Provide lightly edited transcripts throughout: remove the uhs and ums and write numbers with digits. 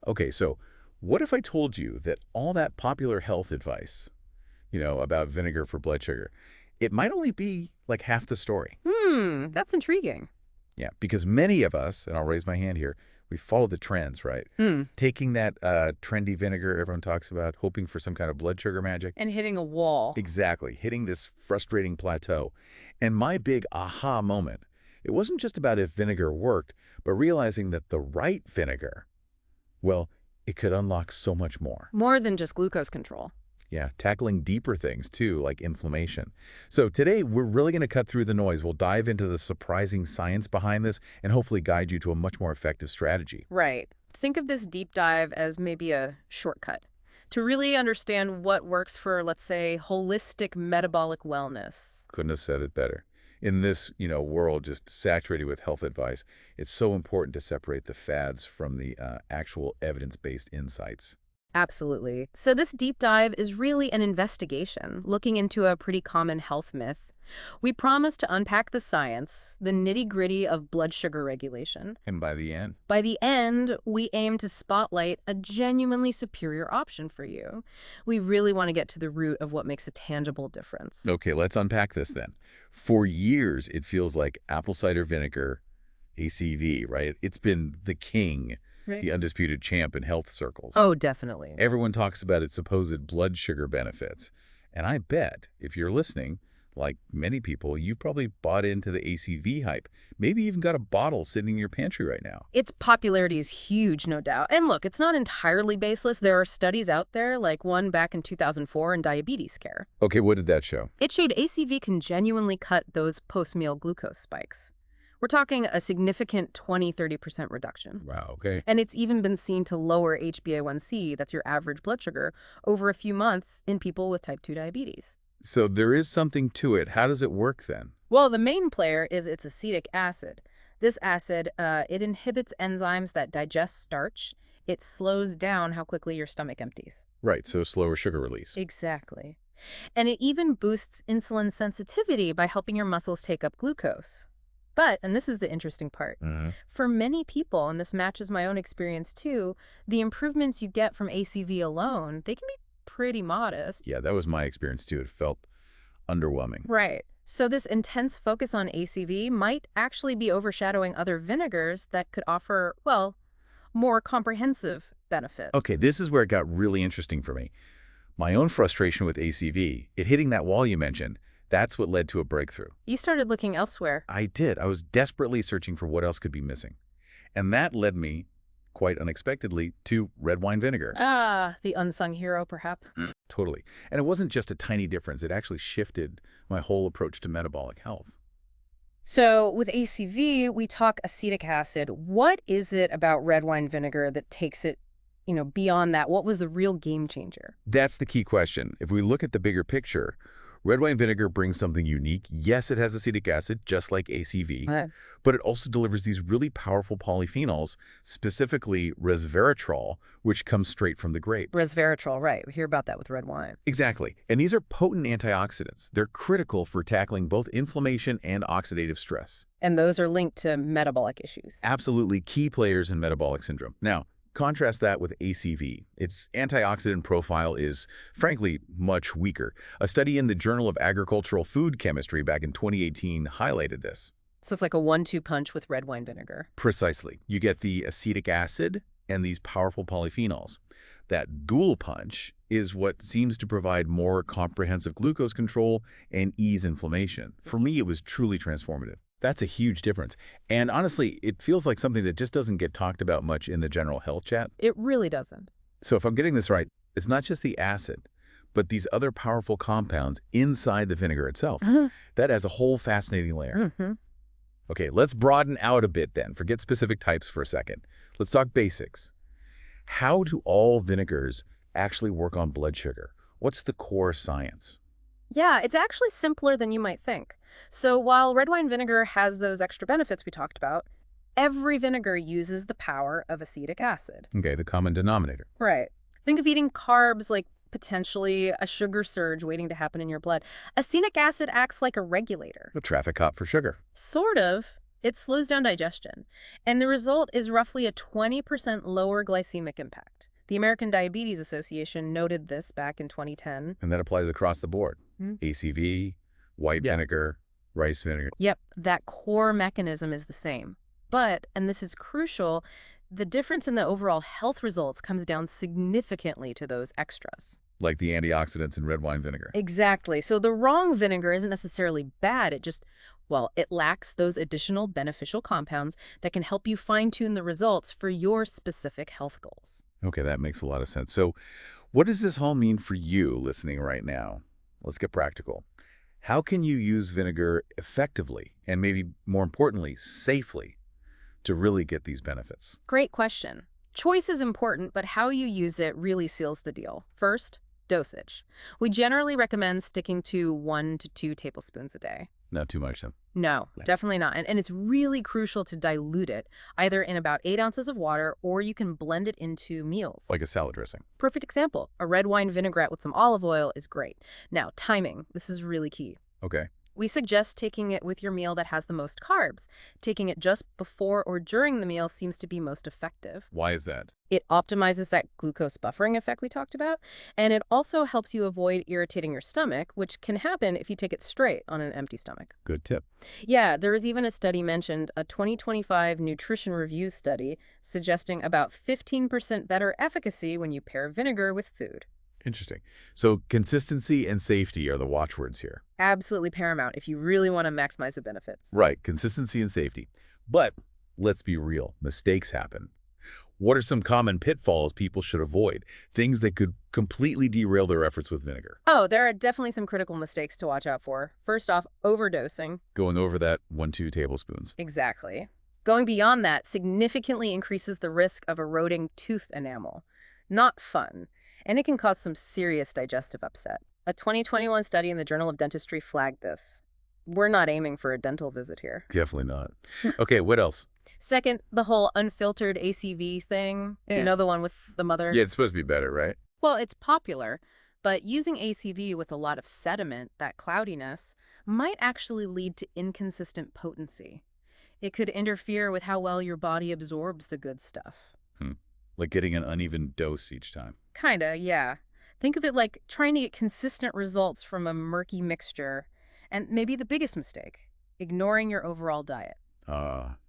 Okay, so what if I told you that all that popular health advice, about vinegar for blood sugar, it might only be like half the story? That's intriguing. Yeah, because many of us, and I'll raise my hand here, we follow the trends, right? Hmm. Taking that trendy vinegar everyone talks about, hoping for some kind of blood sugar magic. And hitting a wall. Exactly, hitting this frustrating plateau. And my big aha moment, it wasn't just about if vinegar worked, but realizing that the right vinegar, well, it could unlock so much more. More than just glucose control. Yeah, tackling deeper things too, like inflammation. So today, we're really going to cut through the noise. We'll dive into the surprising science behind this and hopefully guide you to a much more effective strategy. Right. Think of this deep dive as maybe a shortcut to really understand what works for, let's say, holistic metabolic wellness. Couldn't have said it better. In this, world just saturated with health advice, it's so important to separate the fads from the actual evidence-based insights. Absolutely. So this deep dive is really an investigation, looking into a pretty common health myth. We promise to unpack the science, the nitty-gritty of blood sugar regulation. And by the end, By the end, we aim to spotlight a genuinely superior option for you. We really want to get to the root of what makes a tangible difference. okay, let's unpack this then. For years, it feels like apple cider vinegar, ACV, right? It's been the king, Right. the undisputed champ in health circles. Oh, definitely. Everyone talks about its supposed blood sugar benefits. And I bet if you're listening, like many people, you probably bought into the ACV hype. Maybe even got a bottle sitting in your pantry right now. Its popularity is huge, no doubt. And look, it's not entirely baseless. There are studies out there, like one back in 2004 in diabetes care. Okay, what did that show? It showed ACV can genuinely cut those post-meal glucose spikes. We're talking a significant 20–30% reduction. Wow, okay. And it's even been seen to lower HbA1c, that's your average blood sugar, over a few months in people with type 2 diabetes. So there is something to it. How does it work then? Well, the main player is its acetic acid. This acid, it inhibits enzymes that digest starch. It slows down how quickly your stomach empties. Right, so slower sugar release. Exactly. And it even boosts insulin sensitivity by helping your muscles take up glucose. But, and this is the interesting part, for many people, and this matches my own experience too, the improvements you get from ACV alone, they can be pretty modest. Yeah, that was my experience too. It felt underwhelming. Right. So this intense focus on ACV might actually be overshadowing other vinegars that could offer, well, more comprehensive benefits. Okay, this is where it got really interesting for me. My own frustration with ACV, it hitting that wall you mentioned, that's what led to a breakthrough. You started looking elsewhere. I did. I was desperately searching for what else could be missing. And that led me, quite unexpectedly, to red wine vinegar. Ah, the unsung hero, perhaps. Totally. And it wasn't just a tiny difference. It actually shifted my whole approach to metabolic health. So with ACV, we talk acetic acid. What is it about red wine vinegar that takes it, beyond that? What was the real game changer? That's the key question. If we look at the bigger picture, red wine vinegar brings something unique. Yes, it has acetic acid, just like ACV, but it also delivers these really powerful polyphenols, specifically resveratrol, which comes straight from the grape. Resveratrol, right. We hear about that with red wine. Exactly. And these are potent antioxidants. They're critical for tackling both inflammation and oxidative stress. And those are linked to metabolic issues. Absolutely key players in metabolic syndrome. Now, contrast that with ACV. Its antioxidant profile is, frankly, much weaker. A study in the Journal of Agricultural Food Chemistry back in 2018 highlighted this. So it's like a 1-2 punch with red wine vinegar. Precisely. You get the acetic acid and these powerful polyphenols. That dual punch is what seems to provide more comprehensive glucose control and ease inflammation. For me, it was truly transformative. That's a huge difference. And honestly, it feels like something that just doesn't get talked about much in the general health chat. It really doesn't. So if I'm getting this right, it's not just the acid, but these other powerful compounds inside the vinegar itself. That has a whole fascinating layer. Okay, let's broaden out a bit then. Forget specific types for a second. Let's talk basics. How do all vinegars actually work on blood sugar? What's the core science? Yeah, it's actually simpler than you might think. So while red wine vinegar has those extra benefits we talked about, every vinegar uses the power of acetic acid. Okay, the common denominator. Right. Think of eating carbs like potentially a sugar surge waiting to happen in your blood. Acetic acid acts like a regulator. A traffic cop for sugar. Sort of. It slows down digestion, and the result is roughly a 20% lower glycemic impact. The American Diabetes Association noted this back in 2010. And that applies across the board. Hmm. ACV, white vinegar, rice vinegar. Yep, that core mechanism is the same. But, and this is crucial, the difference in the overall health results comes down significantly to those extras. Like the antioxidants in red wine vinegar. Exactly. So the wrong vinegar isn't necessarily bad. It just, well, it lacks those additional beneficial compounds that can help you fine-tune the results for your specific health goals. Okay, that makes a lot of sense. So what does this all mean for you listening right now? Let's get practical. How can you use vinegar effectively and maybe more importantly, safely to really get these benefits? Great question. Choice is important, but how you use it really seals the deal. First, dosage. We generally recommend sticking to 1 to 2 tablespoons a day. Not too much then. No, definitely not. And it's really crucial to dilute it, either in about 8 ounces of water, or you can blend it into meals. Like a salad dressing. Perfect example. A red wine vinaigrette with some olive oil is great. Now, timing. This is really key. Okay. We suggest taking it with your meal that has the most carbs. Taking it just before or during the meal seems to be most effective. Why is that? It optimizes that glucose buffering effect we talked about, and it also helps you avoid irritating your stomach, which can happen if you take it straight on an empty stomach. Good tip. Yeah, there was even a study mentioned, a 2025 Nutrition Reviews study, suggesting about 15% better efficacy when you pair vinegar with food. Interesting. So consistency and safety are the watchwords here. Absolutely paramount if you really want to maximize the benefits. Right, consistency and safety. But let's be real, mistakes happen. What are some common pitfalls people should avoid? Things that could completely derail their efforts with vinegar. Oh, there are definitely some critical mistakes to watch out for. First off, overdosing. Going over that 1-2 tablespoons. Exactly. Going beyond that significantly increases the risk of eroding tooth enamel. Not fun. And it can cause some serious digestive upset. A 2021 study in the Journal of Dentistry flagged this. We're not aiming for a dental visit here. Definitely not. Okay, what else? Second, the whole unfiltered ACV thing. Yeah. You know, the one with the mother? Yeah, it's supposed to be better, right? Well, it's popular, but using ACV with a lot of sediment, that cloudiness, might actually lead to inconsistent potency. It could interfere with how well your body absorbs the good stuff. Like getting an uneven dose each time. Kinda, yeah. Think of it like trying to get consistent results from a murky mixture. And maybe the biggest mistake, ignoring your overall diet.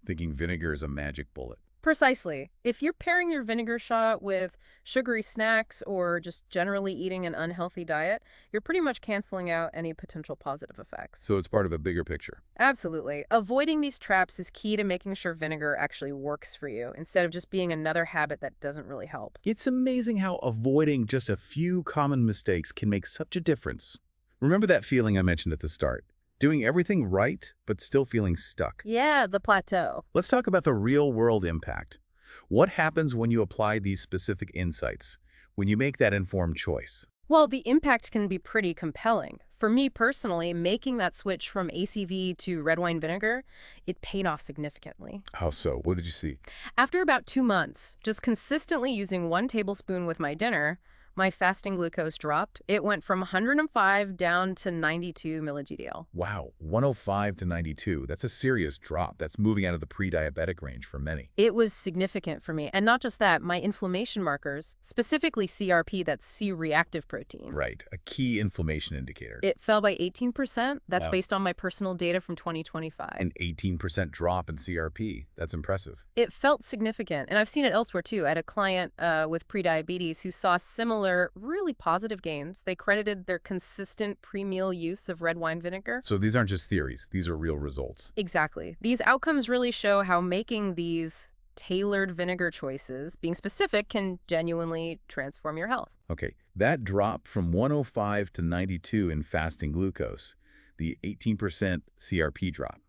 Thinking vinegar is a magic bullet. Precisely. If you're pairing your vinegar shot with sugary snacks or just generally eating an unhealthy diet, you're pretty much canceling out any potential positive effects. So it's part of a bigger picture. Absolutely. Avoiding these traps is key to making sure vinegar actually works for you, instead of just being another habit that doesn't really help. It's amazing how avoiding just a few common mistakes can make such a difference. Remember that feeling I mentioned at the start? Doing everything right, but still feeling stuck. Yeah, the plateau. Let's talk about the real-world impact. What happens when you apply these specific insights, when you make that informed choice? Well, the impact can be pretty compelling. For me personally, making that switch from ACV to red wine vinegar, it paid off significantly. How so? What did you see? After about 2 months, just consistently using 1 tablespoon with my dinner, my fasting glucose dropped. It went from 105 down to 92 milligdl. Wow, 105 to 92. That's a serious drop. That's moving out of the pre-diabetic range for many. It was significant for me. And not just that, my inflammation markers, specifically CRP, that's C-reactive protein. Right, a key inflammation indicator. It fell by 18%. That's Wow. based on my personal data from 2025. An 18% drop in CRP. That's impressive. It felt significant. And I've seen it elsewhere, too. I had a client with prediabetes who saw similar, really positive gains. They credited their consistent pre-meal use of red wine vinegar. So these aren't just theories. These are real results. Exactly. These outcomes really show how making these tailored vinegar choices, being specific, can genuinely transform your health. Okay, that drop from 105 to 92 in fasting glucose, the 18% CRP drop.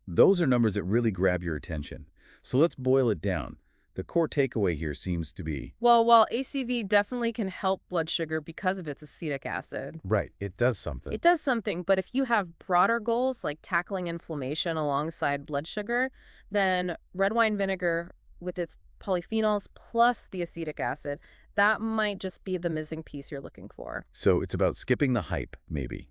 Those are numbers that really grab your attention. So let's boil it down. The core takeaway here seems to be... Well, while ACV definitely can help blood sugar because of its acetic acid. Right, it does something. It does something, but if you have broader goals like tackling inflammation alongside blood sugar, then red wine vinegar with its polyphenols plus the acetic acid, that might just be the missing piece you're looking for. So it's about skipping the hype, maybe,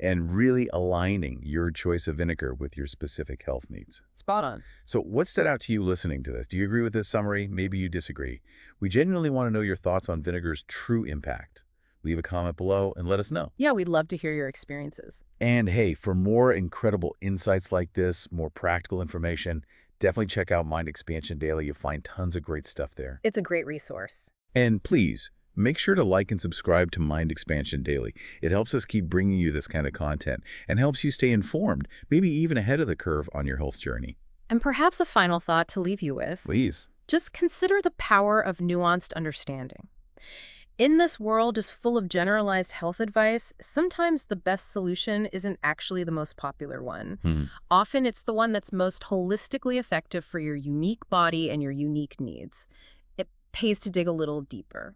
and really aligning your choice of vinegar with your specific health needs. Spot on. So what stood out to you listening to this? Do you agree with this summary? Maybe you disagree. We genuinely want to know your thoughts on vinegar's true impact. Leave a comment below and let us know. Yeah, we'd love to hear your experiences. And hey, for more incredible insights like this, more practical information, definitely check out Mind Expansion Daily. You'll find tons of great stuff there. It's a great resource. And please, make sure to like and subscribe to Mind Expansion Daily. It helps us keep bringing you this kind of content and helps you stay informed, maybe even ahead of the curve on your health journey. And perhaps a final thought to leave you with. Please. Just consider the power of nuanced understanding. In this world just full of generalized health advice, sometimes the best solution isn't actually the most popular one. Often it's the one that's most holistically effective for your unique body and your unique needs. It pays to dig a little deeper.